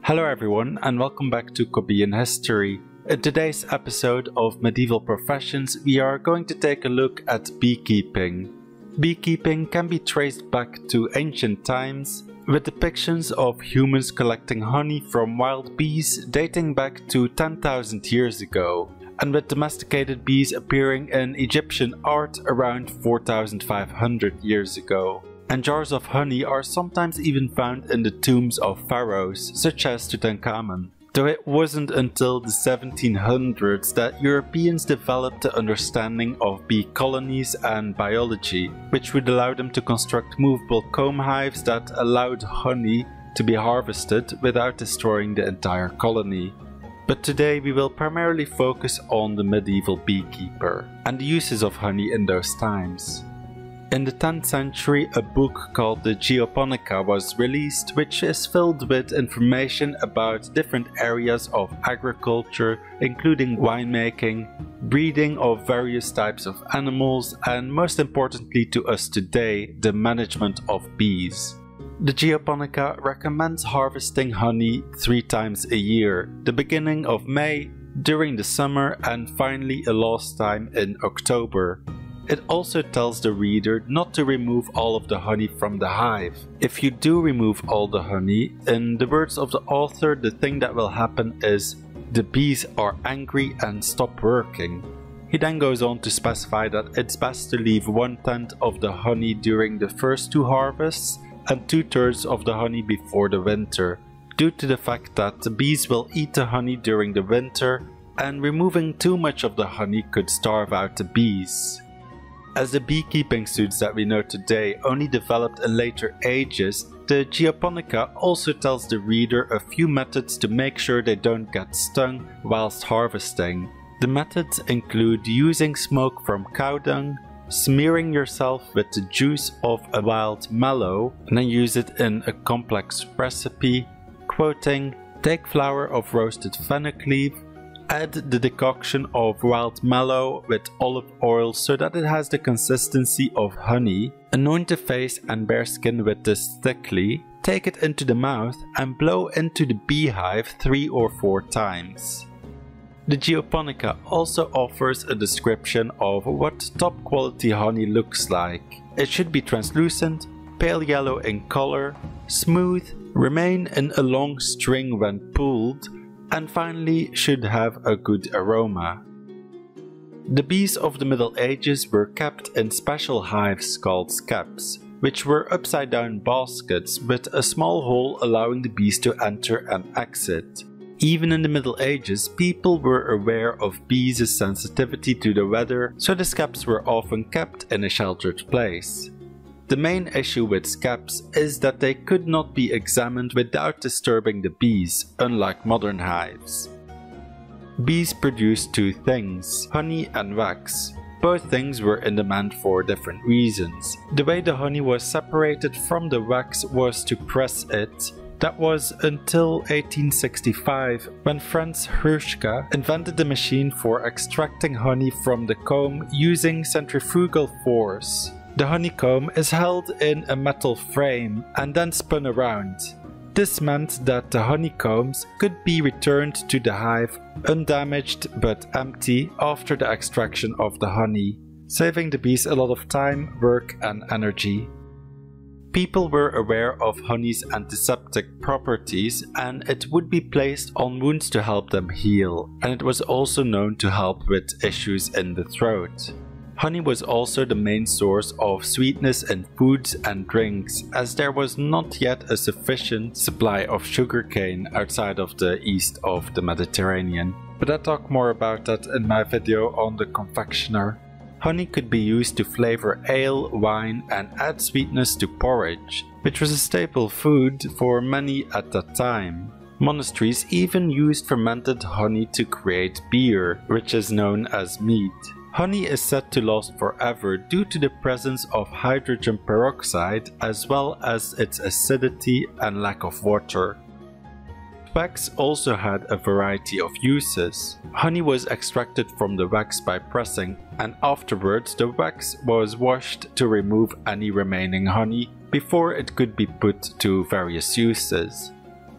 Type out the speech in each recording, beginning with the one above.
Hello everyone and welcome back to Korean History. In today's episode of Medieval Professions, we are going to take a look at beekeeping. Beekeeping can be traced back to ancient times, with depictions of humans collecting honey from wild bees dating back to 10,000 years ago, and with domesticated bees appearing in Egyptian art around 4,500 years ago. And jars of honey are sometimes even found in the tombs of pharaohs, such as Tutankhamun. Though it wasn't until the 1700s that Europeans developed the understanding of bee colonies and biology, which would allow them to construct movable comb hives that allowed honey to be harvested without destroying the entire colony. But today we will primarily focus on the medieval beekeeper and the uses of honey in those times. In the 10th century, a book called the Geoponica was released, which is filled with information about different areas of agriculture, including winemaking, breeding of various types of animals, and most importantly to us today, the management of bees. The Geoponica recommends harvesting honey 3 times a year, the beginning of May, during the summer, and finally a last time in October. It also tells the reader not to remove all of the honey from the hive. If you do remove all the honey, in the words of the author, the thing that will happen is the bees are angry and stop working. He then goes on to specify that it's best to leave 1/10 of the honey during the first 2 harvests and 2/3 of the honey before the winter, due to the fact that the bees will eat the honey during the winter and removing too much of the honey could starve out the bees. As the beekeeping suits that we know today only developed in later ages, the Geoponica also tells the reader a few methods to make sure they don't get stung whilst harvesting. The methods include using smoke from cow dung, smearing yourself with the juice of a wild mallow and then use it in a complex recipe, quoting, "Take flour of roasted fennec leaf, add the decoction of wild mallow with olive oil so that it has the consistency of honey, anoint the face and bare skin with this thickly, take it into the mouth and blow into the beehive 3 or 4 times. The Geoponica also offers a description of what top quality honey looks like. It should be translucent, pale yellow in color, smooth, remain in a long string when pulled, and finally should have a good aroma. The bees of the Middle Ages were kept in special hives called Skeps, which were upside down baskets with a small hole allowing the bees to enter and exit. Even in the Middle Ages, people were aware of bees' sensitivity to the weather, so the Skeps were often kept in a sheltered place. The main issue with Skeps is that they could not be examined without disturbing the bees, unlike modern hives. Bees produce 2 things, honey and wax. Both things were in demand for different reasons. The way the honey was separated from the wax was to press it. That was until 1865, when Franz Hirschka invented the machine for extracting honey from the comb using centrifugal force. The honeycomb is held in a metal frame and then spun around. This meant that the honeycombs could be returned to the hive undamaged but empty after the extraction of the honey, saving the bees a lot of time, work and energy. People were aware of honey's antiseptic properties and it would be placed on wounds to help them heal, and it was also known to help with issues in the throat. Honey was also the main source of sweetness in foods and drinks, as there was not yet a sufficient supply of sugarcane outside of the east of the Mediterranean. But I'll talk more about that in my video on the confectioner. Honey could be used to flavor ale, wine and add sweetness to porridge, which was a staple food for many at that time. Monasteries even used fermented honey to create beer, which is known as mead. Honey is said to last forever due to the presence of hydrogen peroxide as well as its acidity and lack of water. Wax also had a variety of uses. Honey was extracted from the wax by pressing, and afterwards the wax was washed to remove any remaining honey before it could be put to various uses.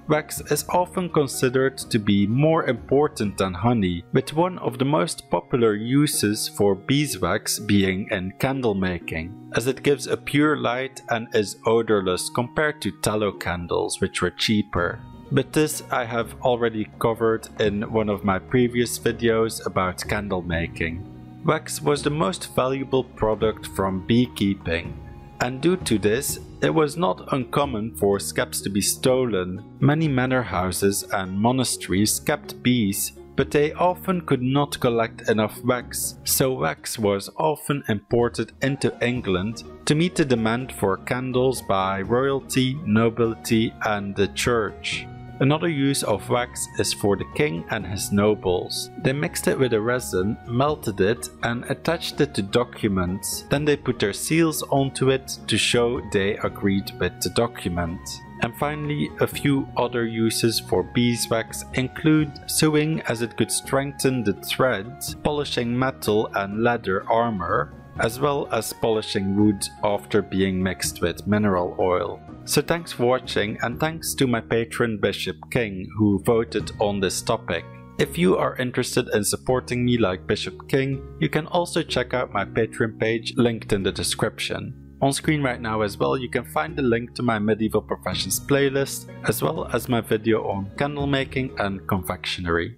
Wax is often considered to be more important than honey, with one of the most popular uses for beeswax being in candle making, as it gives a pure light and is odorless compared to tallow candles, which were cheaper. But this I have already covered in one of my previous videos about candle making. Wax was the most valuable product from beekeeping, and due to this, it was not uncommon for skeps to be stolen. Many manor houses and monasteries kept bees, but they often could not collect enough wax, so wax was often imported into England to meet the demand for candles by royalty, nobility, and the church. Another use of wax is for the king and his nobles. They mixed it with a resin, melted it, and attached it to documents. Then they put their seals onto it to show they agreed with the document. And finally, a few other uses for beeswax include sewing, as it could strengthen the threads, polishing metal and leather armor, as well as polishing wood after being mixed with mineral oil. So thanks for watching, and thanks to my patron Bishop King who voted on this topic. If you are interested in supporting me like Bishop King, you can also check out my Patreon page linked in the description. On screen right now as well, you can find the link to my medieval professions playlist, as well as my video on candle making and confectionery.